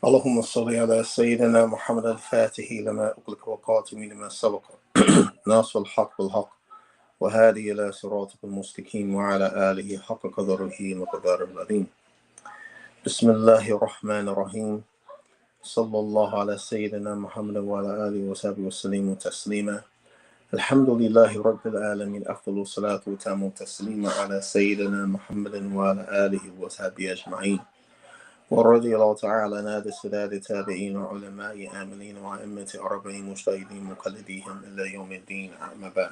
اللهم صل على سيدنا محمد الفاتح لما أغلق وقاتم لما سبق ناصر الحق بالحق وهادي إلى صراطك المستقيم وعلى آله حق قدره وقدره العظيم. بسم الله الرحمن الرحيم. صلى الله على سيدنا محمد وعلى آله وصحبه وسلم تسليما. الحمد لله رب العالمين. أفضل الصلاة وتم تسليما على سيدنا محمد وعلى آله وصحبه أجمعين. ورضي الله تعالى عن هذا السادات التابعين وعلماء عاملين وأئمة أربعين مجتهدين مقلديهم إلى يوم الدين. أما بعد.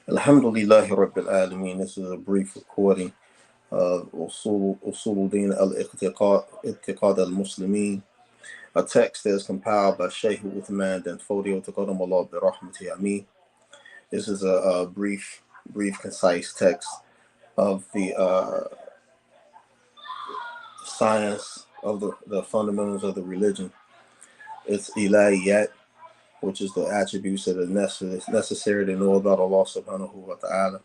Alhamdulillahi Rabbil Alameen. This is a brief recording of Usul Deen Itiqad al-Muslimeen, a text that is compiled by Shehu Uthman and Fodiyo Itiqad bi rahmati Ameen. This is a brief, concise text of the science of the fundamentals of the religion. It's ilahiyat, which is the attributes that are necessary to know about Allah subhanahu wa ta'ala.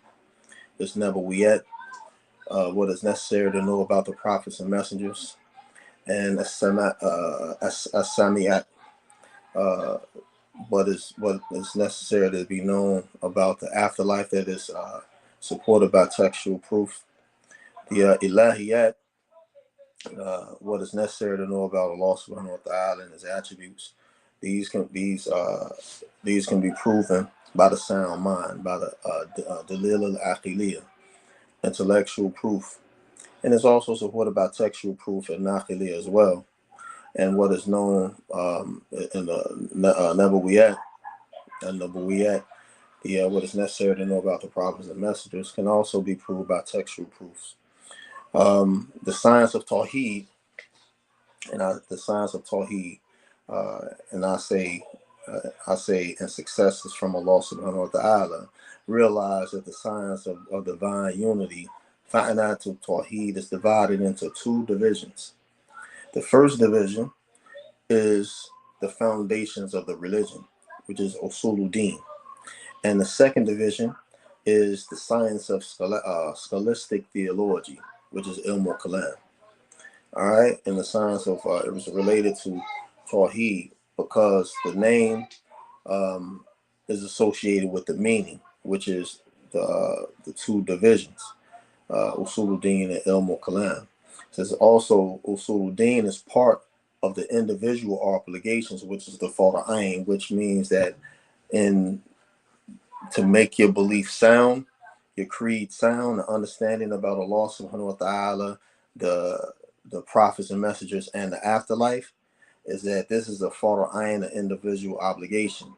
It's nabawiyat, what is necessary to know about the prophets and messengers. And as-samiyat, what is necessary to be known about the afterlife, that is supported by textual proof. The ilahiyat, what is necessary to know about Allah subhanahu wa ta'ala and his attributes. These can be proven by the sound mind, by the dalil al-aqiliyah, intellectual proof, and it's also supported by textual proof and naqiliyah as well. And what is known in the nabawiyat, what is necessary to know about the prophets and messengers, can also be proved by textual proofs. The science of Tawheed, and I say, and success is from Allah subhanahu wa ta'ala. Realize that the science of divine unity, Fa'inatu Tawheed, is divided into two divisions. The first division is the foundations of the religion, which is Usul Deen. And the second division is the science of scholastic theology, which is Ilm al-Kalam. All right, and the science of it was related to Tawheed because the name is associated with the meaning, which is the two divisions, Usul Deen and Ilm al-Kalam. Says also Usul Deen is part of the individual obligations, which is the Fard Ain, which means that to make your belief sound, your creed sound, the understanding about Allah subhanahu wa ta'ala, the prophets and messengers, and the afterlife, is that this is a Fard Ain, an individual obligation.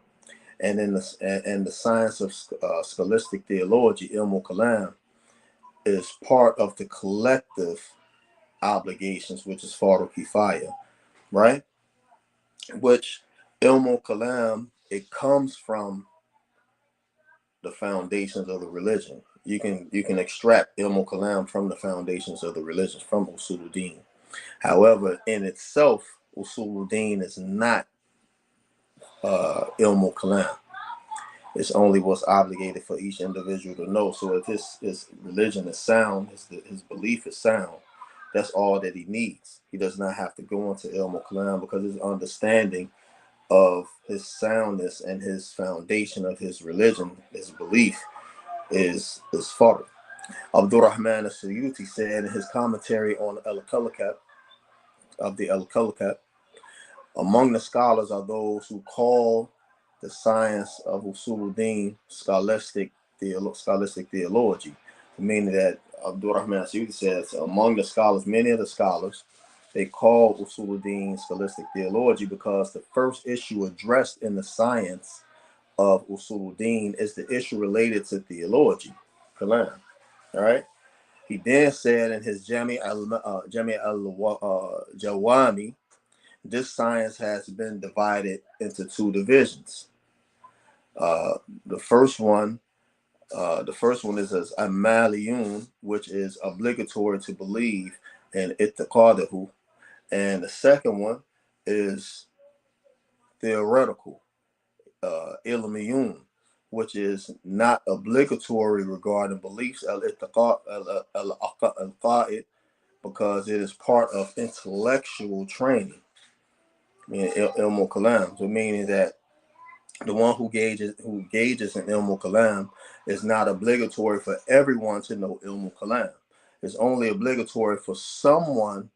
And in the science of scholastic theology, Ilm al-Kalam, is part of the collective obligations, which is Fard Kifaya, right? Which Ilm al-Kalam, it comes from the foundations of the religion. You can extract Ilm al-Kalam from the foundations of the religion, from Usul Deen. However, in itself, Usul Deen is not Ilm al-Kalam. It's only what's obligated for each individual to know. So if his religion is sound, his belief is sound, that's all that he needs. He does not have to go into Ilm al-Kalam, because his understanding of his soundness and his foundation of his religion, his belief, is fard. Abdurrahman as-Suyuti said in his commentary on Al-Kalikat, among the scholars are those who call the science of Usul Deen scholastic theology, meaning that Abdurrahman as-Suyuti says among the scholars, many of the scholars, they call Usul Deen scholastic theology because the first issue addressed in the science of Usul Deen is the issue related to theology, Kalam. All right. He then said in his Jami al-Jawami, this science has been divided into two divisions. The first one is as amaliyun, which is obligatory to believe in Itiqadahu, and the second one is theoretical, ilmiyun, which is not obligatory regarding beliefs, al-Itiqad, al-Aqaid, because it is part of intellectual training. Meaning ilmul kalam, so meaning that the one who gauges in ilmul kalam is not obligatory for everyone to know ilmul kalam. It's only obligatory for someone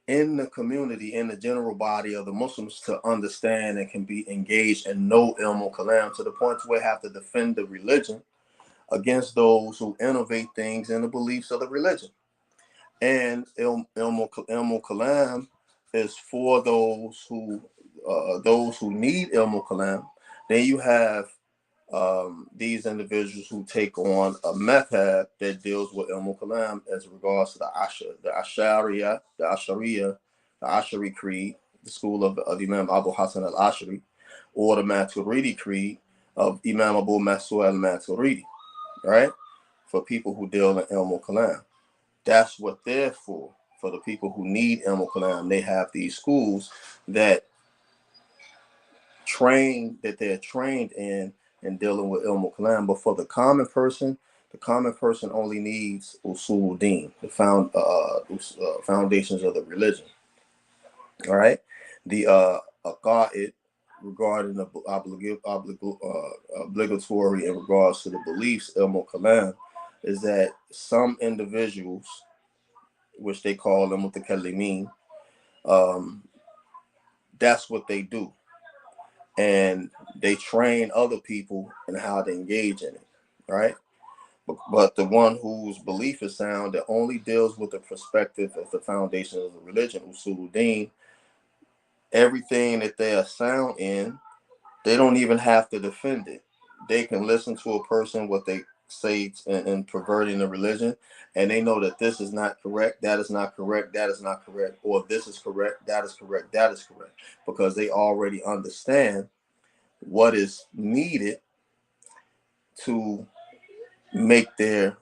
in the community, in the general body of the Muslims, to understand and can be engaged and know ilmul kalam, to the point where they have to defend the religion against those who innovate things in the beliefs of the religion. And ilmul kalam is for those who need ilmul kalam. Then you have these individuals who take on a method that deals with ilmul kalam as regards to the Ashari creed, the school of Imam Abu Hassan al-Ashari, or the Maturidi creed of Imam Abu Mas'ud al-Maturidi, right? For people who deal in ilmul kalam. That's what they're for the people who need ilmul kalam. They have these schools that they're trained in dealing with ilmul kalam. But for the common person only needs Usul Deen, the foundations of the religion. All right, the Aqa'id regarding the obligatory in regards to the beliefs ilmul kalam is that some individuals, which they call them mutakallimin, that's what they do. And they train other people in how to engage in it, right? But the one whose belief is sound, that only deals with the perspective of the foundation of the religion, Usul Deen, everything that they are sound in, they don't even have to defend it. They can listen to a person, what they say in perverting the religion, and they know that this is not correct, that is not correct, that is not correct, or this is correct, that is correct, that is correct, because they already understand what is needed to make their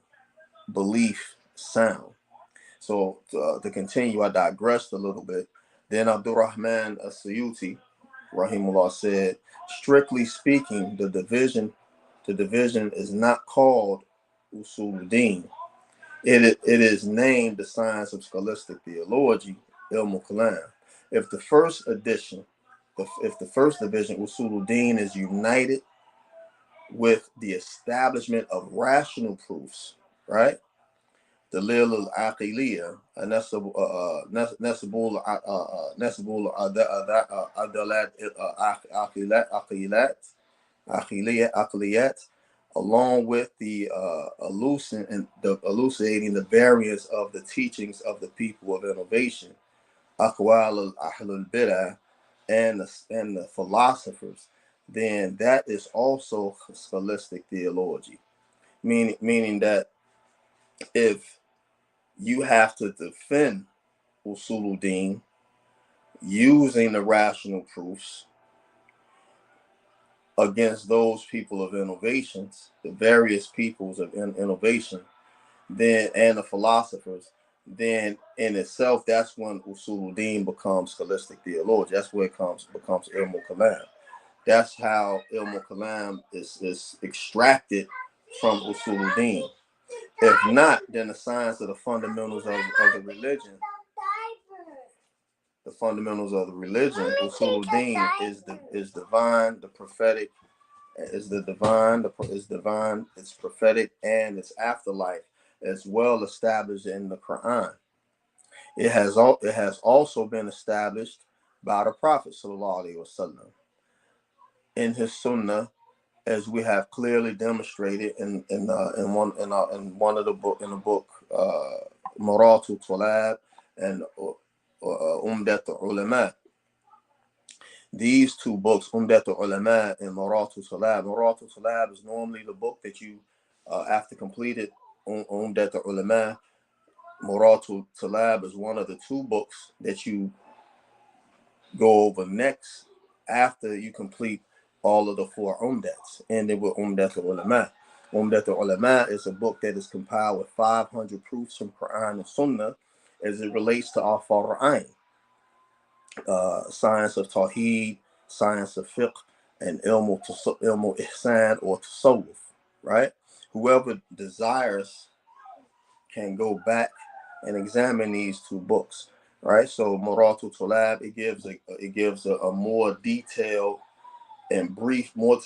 belief sound. So to continue, I digressed a little bit. Then Abdurrahman as-Suyuti, rahimullah, said, strictly speaking, the division is not called Usul Deen. It is named the science of scholastic theology, ilmul kalam. If the first division, Usul Deen, is united with the establishment of rational proofs, right? The Lil al-Aqiliyah, Nasibul Aqiliyat, along with the elucidating the variance of the teachings of the people of innovation, Aqwal al-Ahlul Bid'ah, and the philosophers, then that is also scholastic theology. Meaning that if you have to defend Usuluddin using the rational proofs against those people of innovations, the various peoples of innovation, then, and the philosophers, then in itself, that's when Usuluddin becomes scholastic theology. That's where it becomes ilmul kalam. That's how ilmul kalam is extracted from Usuluddin. If not, then the science of the fundamentals of the religion, Usuluddin is divine, the prophetic, is divine, it's prophetic, and it's afterlife, as well established in the Quran. It has also been established by the Prophet sallallahu alaihi wasallam in his Sunnah, as we have clearly demonstrated in one of the book Maratu Talab and Umdat Ulama. These two books, Umdat Ulama and Maratu Talab. Maratu Talab is normally the book that you after completed Umdat Ulama. Maratu Talab is one of the two books that you go over next after you complete all of the four umdats, and then with Umdat al-Ulama. Umdat al-Ulama is a book that is compiled with 500 proofs from Quran and Sunnah as it relates to our fara'ain, science of Tawheed, science of fiqh, and ilmu ihsan or tasawwuf, right? Whoever desires can go back and examine these two books, right? So Muratul Tulab, it gives a more detailed and briefly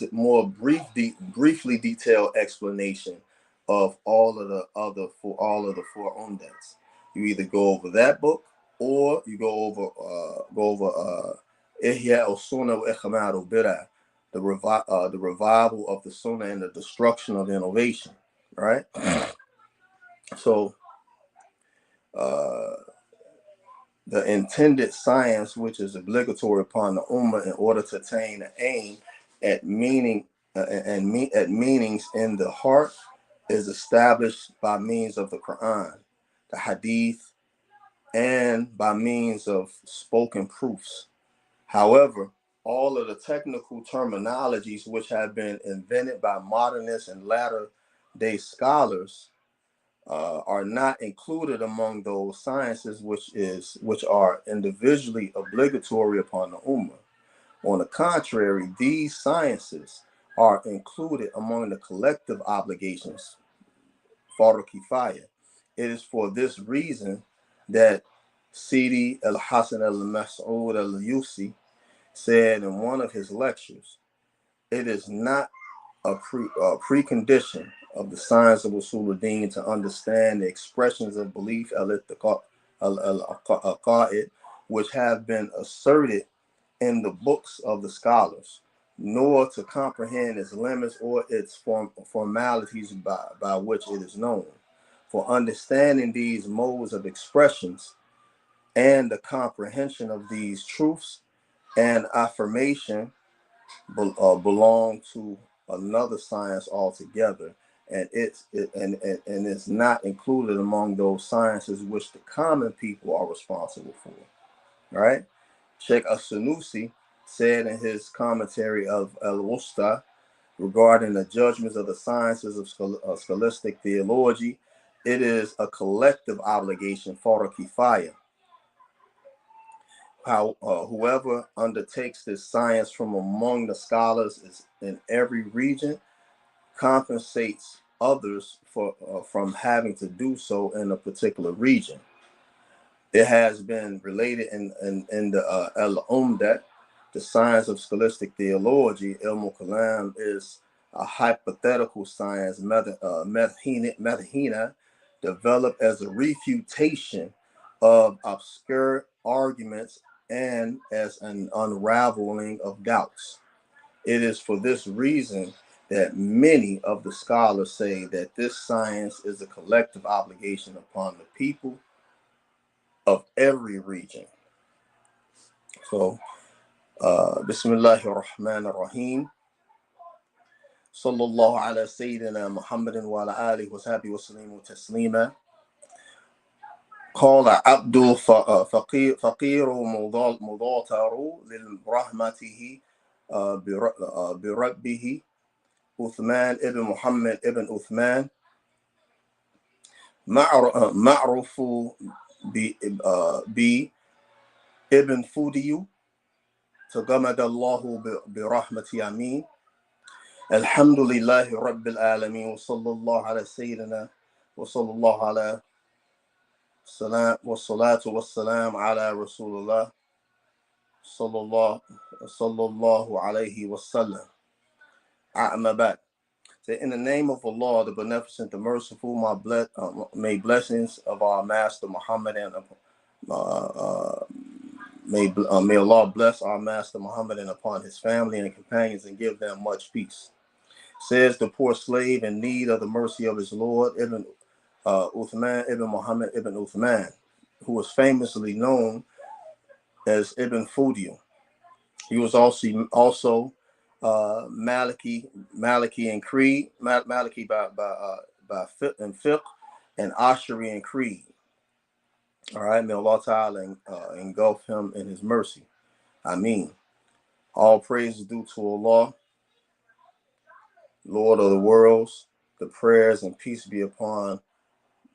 detailed explanation of all of the four umdats. You either go over that book or you go over Ihya al-Sunnah wa Ikhmad al-Bid'ah, the revival of the Sunnah and the destruction of innovation, right? So the intended science, which is obligatory upon the ummah in order to attain the aim at meanings in the heart, is established by means of the Quran, the Hadith, and by means of spoken proofs. However, all of the technical terminologies which have been invented by modernists and latter-day scholars are not included among those sciences which are individually obligatory upon the ummah. On the contrary, these sciences are included among the collective obligations, Fardu Kifaya. It is for this reason that Sidi al-Hasan al-Mas'ud al-Yusi said in one of his lectures, it is not a precondition of the science of Usul Deen to understand the expressions of belief al-Aqa'id, which have been asserted in the books of the scholars, nor to comprehend its limits or its formalities by which it is known. For understanding these modes of expressions and the comprehension of these truths and affirmation belong to another science altogether, and it's not included among those sciences which the common people are responsible for. Right? Sheikh As-Sunusi said in his commentary of Al-Wusta regarding the judgments of the sciences of scholastic theology, it is a collective obligation for a kifaya. Whoever undertakes this science from among the scholars is in every region compensates others from having to do so in a particular region. It has been related in the Al-Umdat, the science of scholastic theology. Ilm al-Kalam is a hypothetical science, Madhina, developed as a refutation of obscure arguments and as an unraveling of doubts. It is for this reason that many of the scholars say that this science is a collective obligation upon the people of every region. So, Bismillahir Rahmanir Rahim. Sallallahu ala Sayyidina Muhammadin wa ala alihi wa sahbihi wa sallam wa taslima. قال عبد فقير مضاطر لرحمته بربه Uthman ibn Muhammad ibn Uthman معروف ibn Fodiyo تغمد الله برحمته آمين الحمد لله رب العالمين وصلى الله على سيدنا وصلى الله على السلام والصلاة والسلام على رسول الله صلى الله عليه وسلم. أما بعد. In the name of Allah, the Beneficent, the Merciful, may blessings of our Master Muhammad and may Allah bless our Master Muhammad and upon his family and companions and give them much peace. Says the poor slave in need of the mercy of his Lord, Ibn Uthman ibn Muhammad ibn Uthman, who was famously known as Ibn Fodiyo. He was also Maliki in creed, Maliki by fiqh, and Ashari in creed. All right, may Allah Ta'ala engulf him in his mercy. Ameen. All praise is due to Allah, Lord of the worlds. The prayers and peace be upon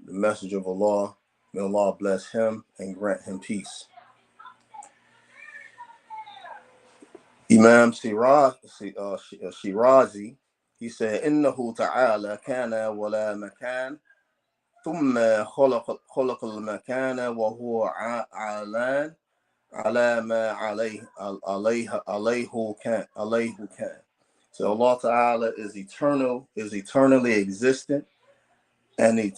the message of Allah. May Allah bless him and grant him peace. Imam Shirazi, he said, إنه تعالى كان ولا مكان ثم خلق المكان وهو على ما عليه كان. So Allah Ta'ala is eternal, is eternally existent, and an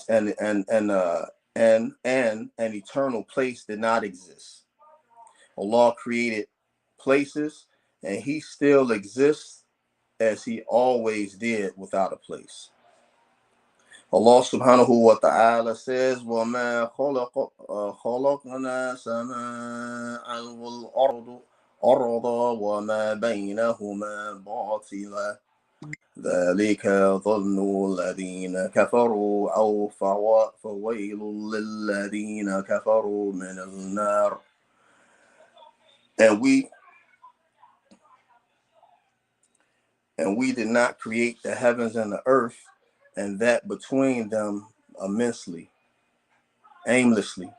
eternal place did not exist. Allah created places, and He still exists as He always did without a place. Allah subhanahu wa ta'ala says, وَمَا خَلَقْنَا سَمَاءً وَالْأَرْضَ وَمَا بَيْنَهُمَا بَاطِلًا ذَلِكَ ظَنُّ الَّذِينَ كَفَرُوا أَوْ فَوَيْلٌ لِلَّذِينَ كَفَرُوا مِنَ النَّارِ. And we did not create the heavens and the earth, and that between them aimlessly.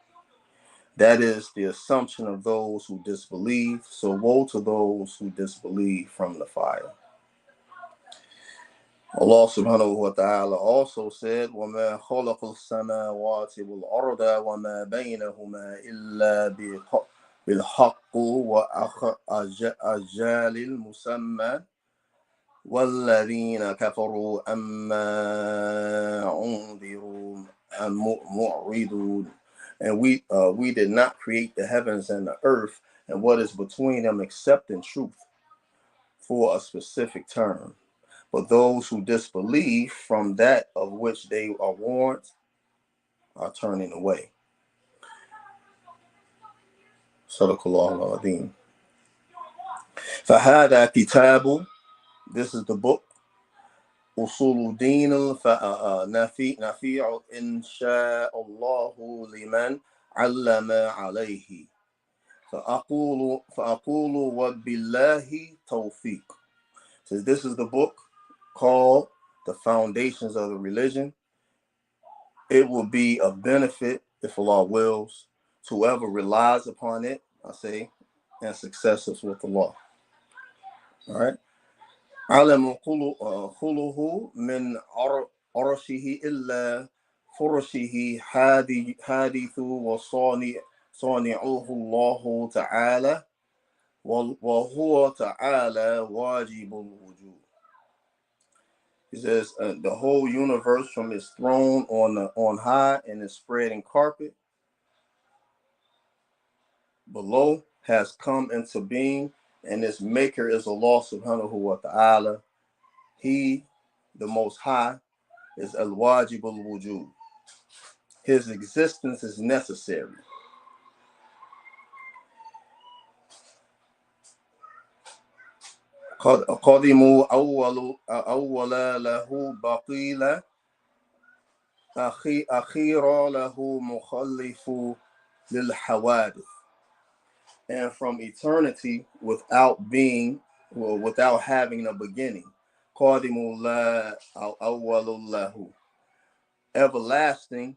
That is the assumption of those who disbelieve. So woe to those who disbelieve from the fire. Allah subhanahu wa ta'ala also said, وَمَا خَلَقُ السَّمَاوَاتِ وَالْأَرْضَ وَمَا بَيْنَهُمَا إِلَّا بِالْحَقِّ وَأَجَالٍ مُسَمًّى وَالَّذِينَ كَفَرُوا أَمَّا أُنذِرُوا مُعْرِضُونَ. And we did not create the heavens and the earth and what is between them except in truth for a specific term. But those who disbelieve from that of which they are warned are turning away. Sadaqallahu al-Deen. فهذا كتاب, this is the book, Usul Deen nafi'u insha'Allahu liman allama alayhi. فأقول وبالله توفيق. So this is the book called The Foundations of the Religion. It will be a benefit, if Allah wills, to whoever relies upon it, I say, and successors with Allah. All right. علم خلوه من عرشه إلا فرشه حادث وصانعه الله تعالى وهو تعالى واجب الوجود. He says the whole universe from his throne on high and his spreading carpet below has come into being, and its maker is Allah subhanahu wa ta'ala. He, the Most High, is al-wajib al-wujud. His existence is necessary. قدموا أول له بقيل أخيرا له مخلف للحوادث. And from eternity without having a beginning. قادم لا أول له. Everlasting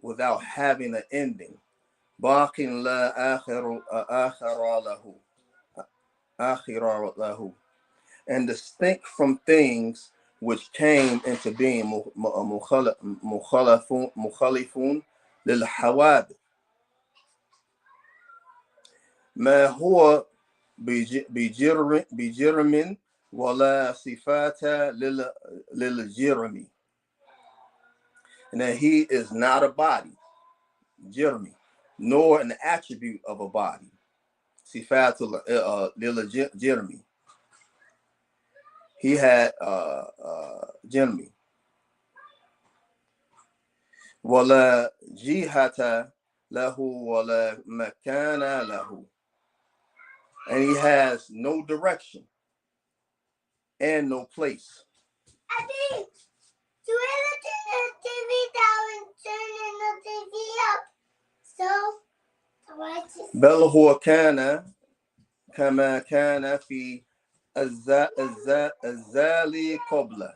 without having an ending. باق لا آخر له. And distinct from things which came into being مخالفون للحوادث. ما هو بجرم ولا صفات للجرم. And that he is not a body, jirmi, nor an attribute of a body, صفات للجرم. He had jirmi. ولا جهة له ولا مكان له. And he has no direction and no place. Do I turn the TV down and turn the TV up? So, بل هو كان كما كان في الزال قبل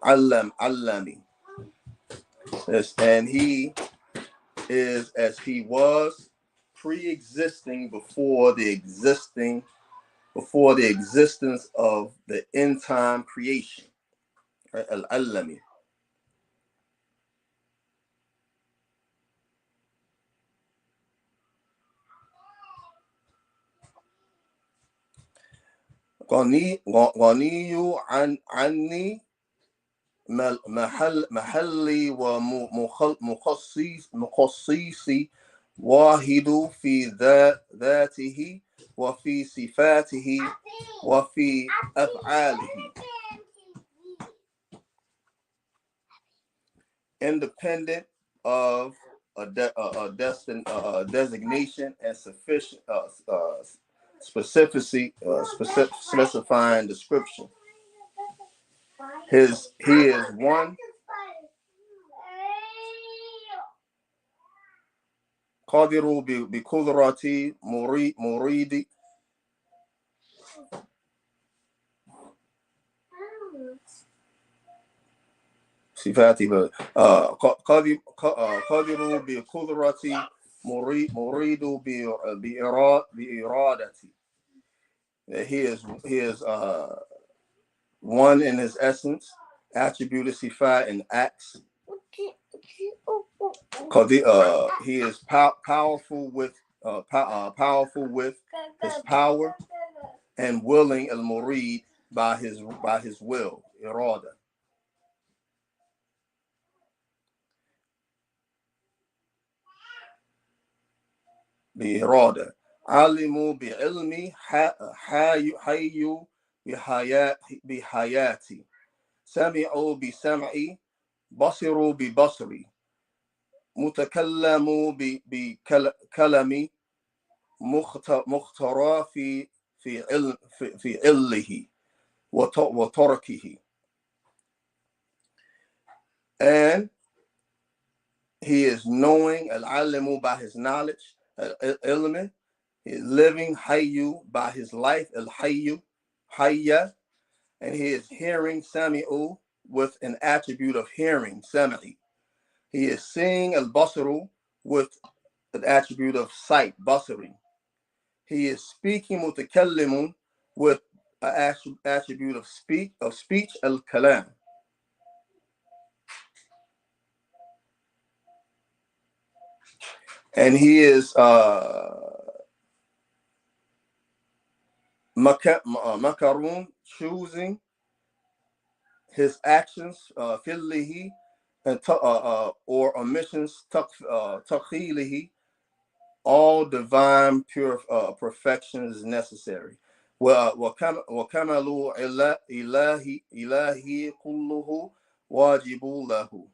علمي. Yes, and he is as he was pre-existing before the existence of the end time creation. Right? Al-Allami. غني عني محلي ومخصيصي واحد في ذاته وفي صفاته وفي أفعاله. Independent of a designation and sufficient specifying description. He is one. قادر بقدرة مريد صفاته قادر بقدرة مريد بإرادتي. He is one in his essence, attributed sifat and acts. He is powerful with his power, and willing al-murid by his will, irada. بإرادة. علموا بعلمي حيوا بحياتي. سمعوا بسمعي. بصروا ببصري. متكلموا بكلمي. مخترى في علله وتركه. And he is knowing al-alimu by his knowledge, al-ilmi. He is living hayyu by his life, al-hayyu, hayya. And he is hearing sami'u with an attribute of hearing, sami'i. He is seeing al-basaru with an attribute of sight, basari. He is speaking mutakallimun with an attribute of speech, al-kalam. And he is makarun, choosing his actions, fillihi, and or omissions, takhilihi. All divine pure perfection is necessary. وكمل إلهي كله واجب له.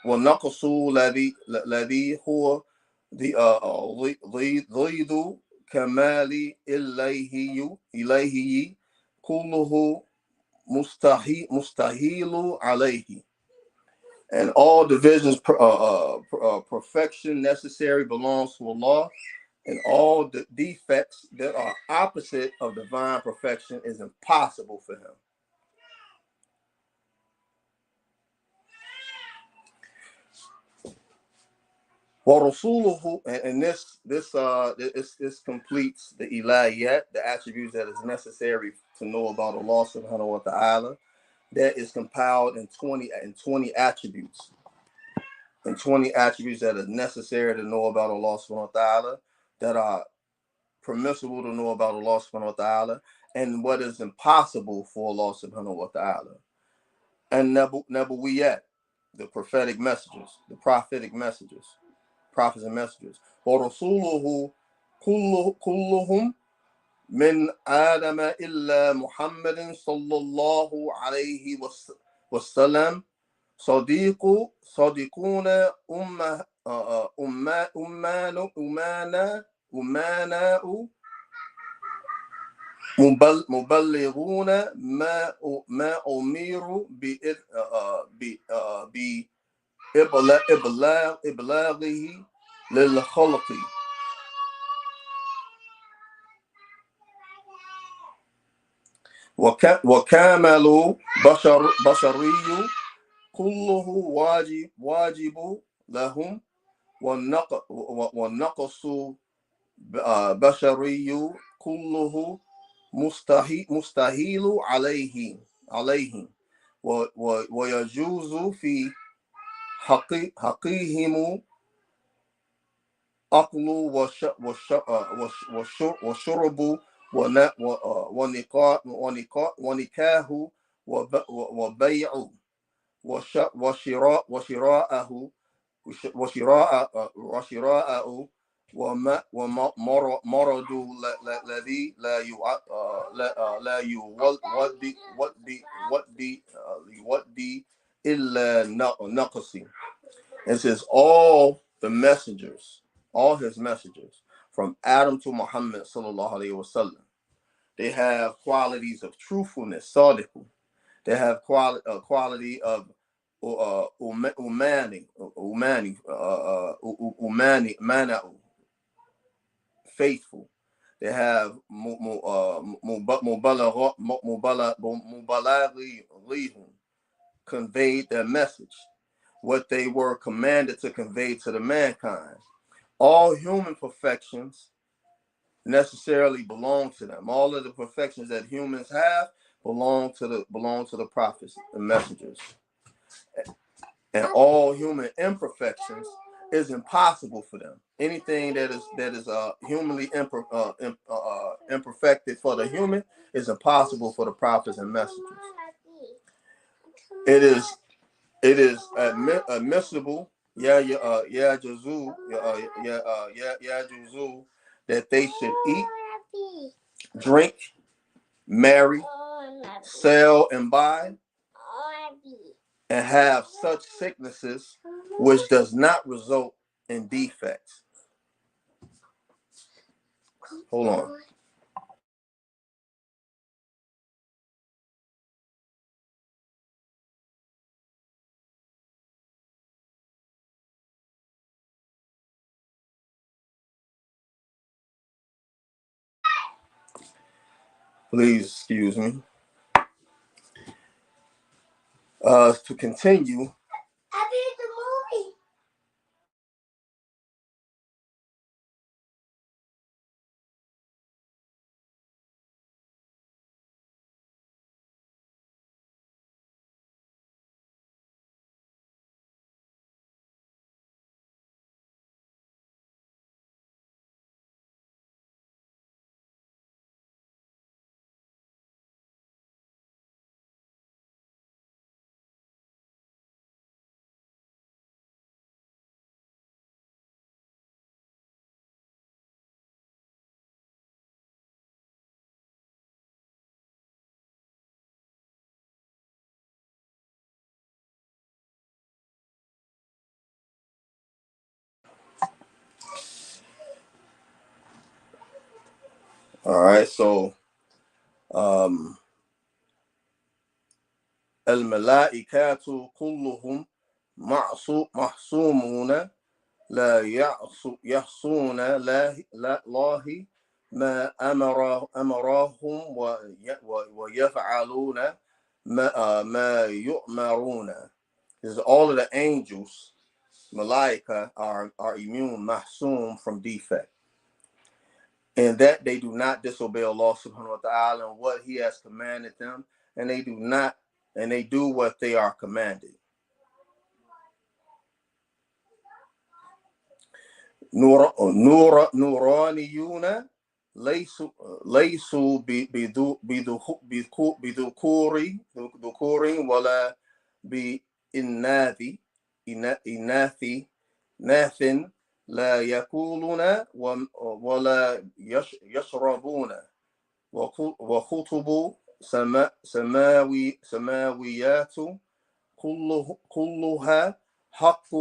والنقص الذي هو ضد كمال إلهي كله مستحيل عليه. And all divisions perfection necessary belongs to Allah, and all the defects that are opposite of divine perfection is impossible for him. وَرَسُولُهُ, and this completes the ilahiyat, the attributes that is necessary to know about Allah subhanahu wa ta'ala. That is compiled in 20 attributes. And 20 attributes that are necessary to know about Allah subhanahu wa ta'ala, that are permissible to know about Allah subhanahu wa ta'ala, and what is impossible for Allah subhanahu wa ta'ala. And nabuwiyat, the prophetic messages, the prophetic messages, prophets and messengers. وَرَسُولُهُ كُلُّهُمْ مِنْ آدَمَ إِلَّا مُحَمَّدٍ صَلَّى اللَّهُ عَلَيْهِ وَسَلَّمَ صديقون أمناء مبلغون ما أمروا بإبلاغه للخلق. وكامل بشري كله واجب لهم. والنقص بشري كله مستحيل عليهم. ويجوز في حقهم Aklu wa shurubu wa nikahu wa bay'u وشراءه وشراءه ومرض الذي لا يودي إلا نقص. It says all his messengers, from Adam to Muhammad sallallahu alaihi wasallam, they have qualities of truthfulness, sadiqu. They have quality of mana'u, faithful. They have mubalaghihum, conveyed their message, what they were commanded to convey to the mankind. All human perfections necessarily belong to them. All of the perfections that humans have belong to the prophets and messengers. And all human imperfections is impossible for them. Anything that is humanly imperfected for the human is impossible for the prophets and messengers. It is admissible, juzu, that they should eat, drink, marry, sell, and buy, and have such sicknesses which does not result in defects. Hold on. Please excuse me. To continue. All right, so الملائكة كلهم محصومون لا يحصون الله ما أمرهم ويفعلون ما يؤمرون. Is all of the angels, malaika, are immune, mahsum, from defect, and that they do not disobey Allah subhanahu wa ta'ala and what He has commanded them, and they do what they are commanded. نورانيون ليسوا بذكور ولا بإناث ناث لا يأكلون ولا يشربون وخطب سماويات كلها حق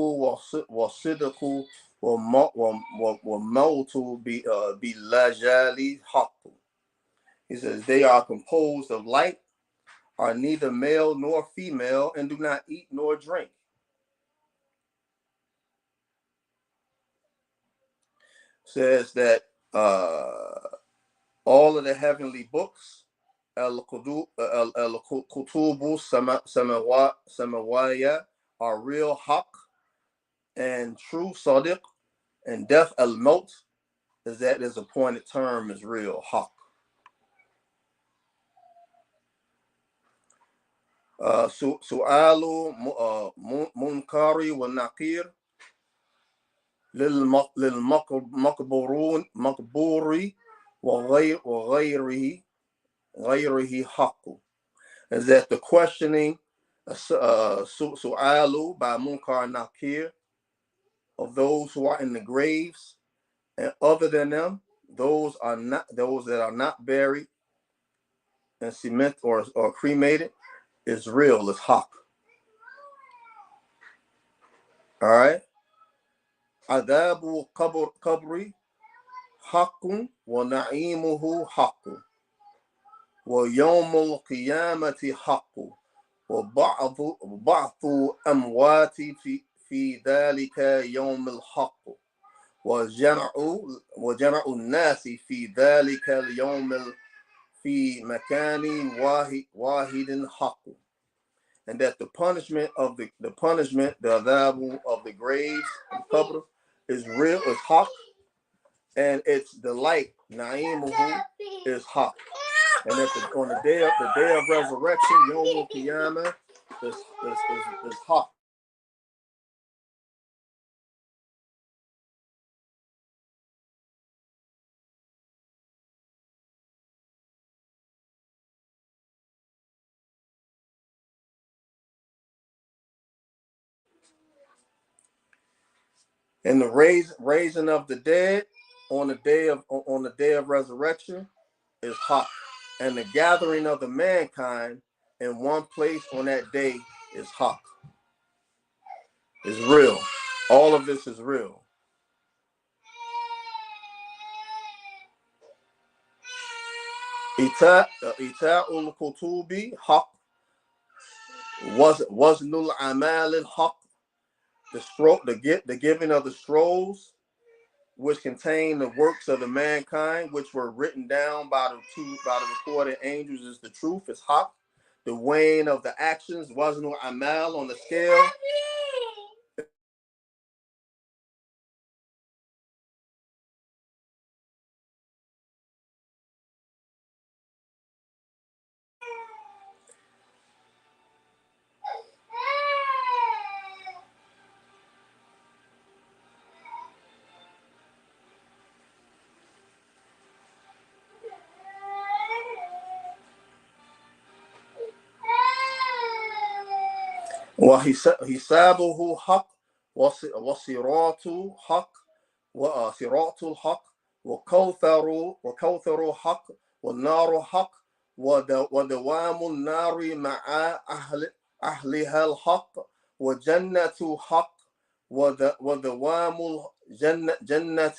وصدق وموت باللجال حق. He says they are composed of light, are neither male nor female, and do not eat nor drink. Says that all of the heavenly books, al-kutubu samawaya, are real haq and true sadiq, and death al-maut is that his appointed term is real haq. Su'alu munkari wa nakir مقبوري وغيره حق. Is that the questioning su'alu by Munkar Nakir of those who are in the graves and other than them, those that are not buried in cement or cremated, is real, is haq. All right. Adabu qabri haqqun wa na'imuhu haqqun wa yawmul qiyamati haqqun wa ba'thu amwati fi dhalika yawmul haqq وجمع الناس في ذلك اليوم في مكان واحد حق. And that the punishment, the adhabu of the graves, the qabr, is real, is haq, and its delight, na'imuhu, is haq. And that on the day of resurrection, yawmul qiyamah, is haq. And the raising of the dead on the day of resurrection is haq. And the gathering of the mankind in one place on that day is haq. Is real. All of this is real. Ita'ul kutubi haq. Waznul amal haq. The giving of the scrolls, which contain the works of the mankind, which were written down by the recorded angels, is the truth, is haq. The weighing of the actions, waznul amal, on the scale, وحسابه حق وصراط حق وصراط الحق وكوثر حق والنار حق ودوام النار مع أهلها الحق وجنة حق ودوام الجنة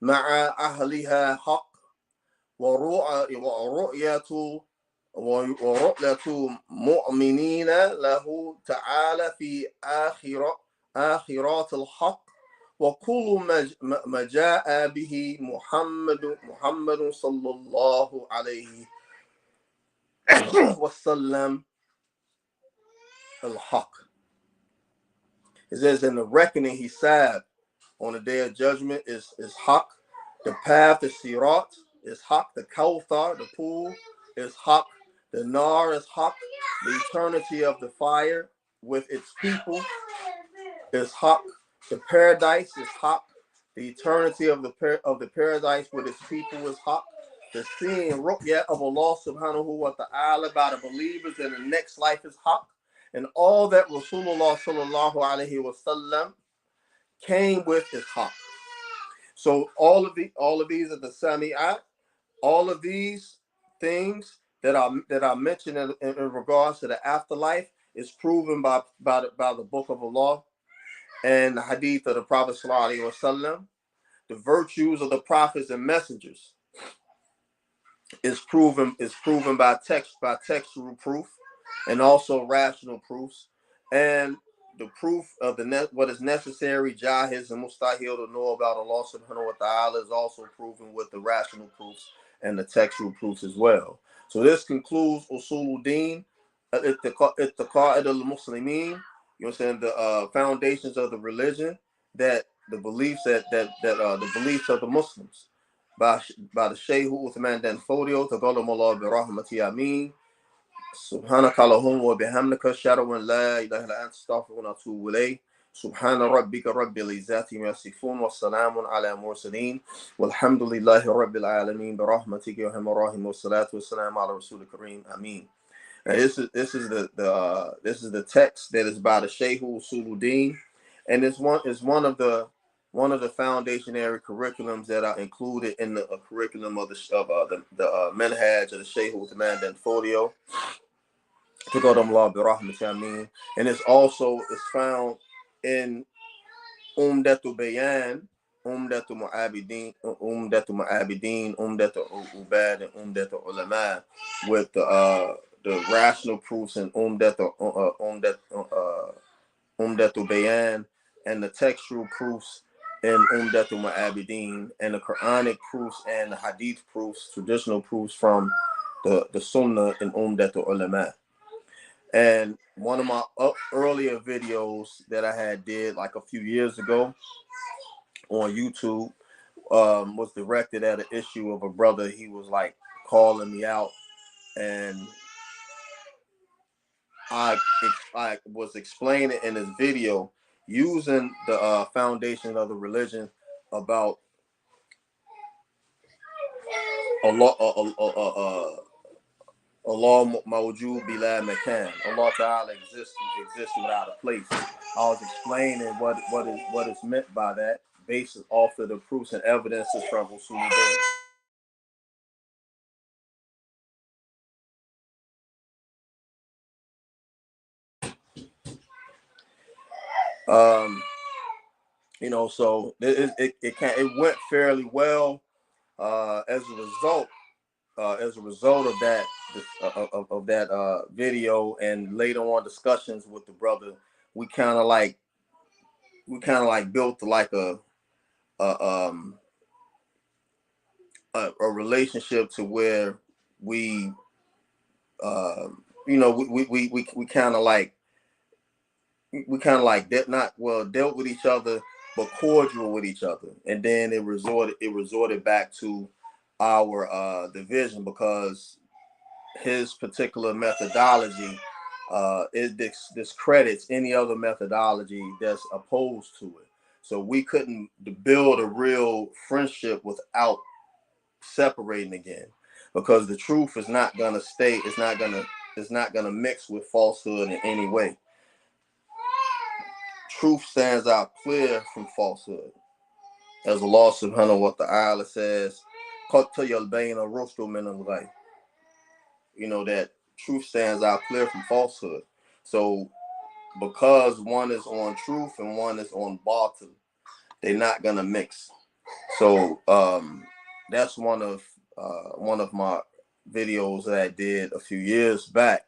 مع أهلها حق ورؤية مؤمنين له تعالى في آخرات الحق وكل ما جاء به محمد صلى الله عليه وسلم الحق. It says in the reckoning he said on the day of judgment is haq. The path to sirat is haq. The kawthar, the pool, is haq. The nar is haq. The eternity of the fire with its people is haq. The paradise is haq. The eternity of the paradise with its people is haq. The seeing ru'ya of Allah subhanahu wa ta'ala by the believers in the next life is haq. And all that Rasulullah sallallahu alayhi wa sallam came with is haq. So all of these are the sami'at. All of these things that are mentioned in regards to the afterlife is proven by the book of Allah and the hadith of the Prophet sallallahu alaihi wasallam. The virtues of the prophets and messengers is proven by textual proof and also rational proofs, and the proof of what is necessary, jahiz and mustahil, to know about Allah subhanahu wa ta'ala is also proven with the rational proofs and the textual proofs as well. So this concludes Usul Deen, Itiqad al-Muslimeen, you know what I'm saying, the foundations of the religion, that the beliefs the beliefs of the Muslims by the Shehu Uthman dan Fodiyo, Taqaddamullah bi rahmati ameen. Subhanaka Allahumma wa bihamdika, ashhadu an la ilaha illa anta, astaghfiruka wa atubu ilayk. سبحان ربك رب العزة عما يصفون والسلام على المرسلين والحمد لله رب العالمين برحمتك يا أرحم الراحمين والصلاة والسلام على رسول الكريم آمين. And this is the text that is by the Shehu Usul Deen, and it's one of the foundationary curriculums that are included in the curriculum of the manhaj of the Shehu Uthman and Fodiyo. And it's also found in Umdatu Bayan, Umdatu Mu'abidin, Umdatu Ubad, and Umdatu Ulama, with the rational proofs in Umdatu Bayan, and the textual proofs in Umdatu Mu'abidin, and the Quranic proofs and the Hadith proofs, traditional proofs from the Sunnah in Umdatu Ulama. And one of my earlier videos that I had did like a few years ago on YouTube was directed at an issue of a brother. He was like calling me out, and I was explaining in this video using the foundation of the religion about Allah mawjud bila makan. Allah Ta'ala exists without a place. I was explaining what is meant by that, based off of the proofs and evidences from Usul. So it went fairly well. As a result of that video, and later on discussions with the brother, we kind of like built like a relationship to where we kind of like dealt with each other, but cordial with each other. And then it resorted back to our division, because his particular methodology it discredits any other methodology that's opposed to it. So we couldn't build a real friendship without separating again, because the truth is not gonna stay. It's not gonna mix with falsehood in any way. Truth stands out clear from falsehood, as Allah subhanahu wa ta'ala says, that truth stands out clear from falsehood. So because one is on truth and one is on batil, they're not gonna mix. So that's one of my videos that I did a few years back.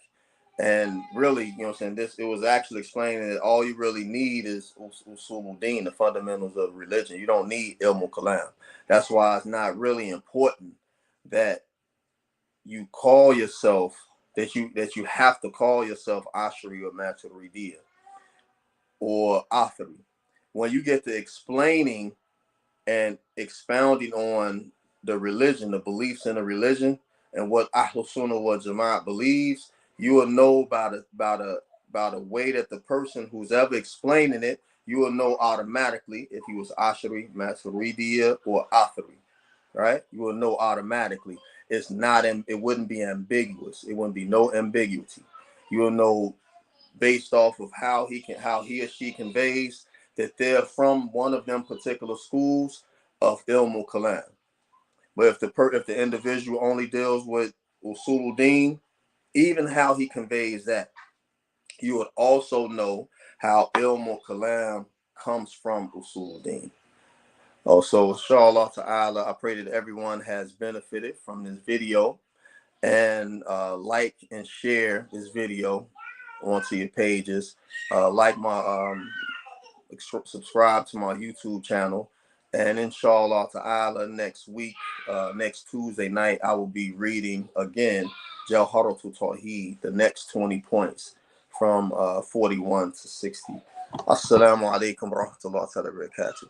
And really, it was actually explaining that all you really need is Usul Deen, the fundamentals of religion. You don't need Ilmul Kalam. That's why it's not really important that you call yourself, that you have to call yourself Ashari or Maturidiyya or Athari. When you get to explaining and expounding on the religion, the beliefs in the religion, and what Ahlul Sunnah wal Jama'at believes, you will know by the way that the person who's ever explaining it, you will know automatically if he was Ashari, Maturidiyya, or Athari, right? You will know automatically. It wouldn't be ambiguous. It wouldn't be no ambiguity. You will know based off of how he or she conveys that they're from one of them particular schools of Ilmul Kalam. But if the individual only deals with Usul Deen, even how he conveys that, you would also know how Ilmul Kalam comes from Usul Deen. Also, inshallah ta'ala, I pray that everyone has benefited from this video, and like and share this video onto your pages. Subscribe to my YouTube channel, and inshallah ta'ala next week, next Tuesday night, I will be reading again Jawharatul Tawheed, the next 20 points from 41 to 60. Assalamu alaikum wa rahmatullahi wa barakatuh.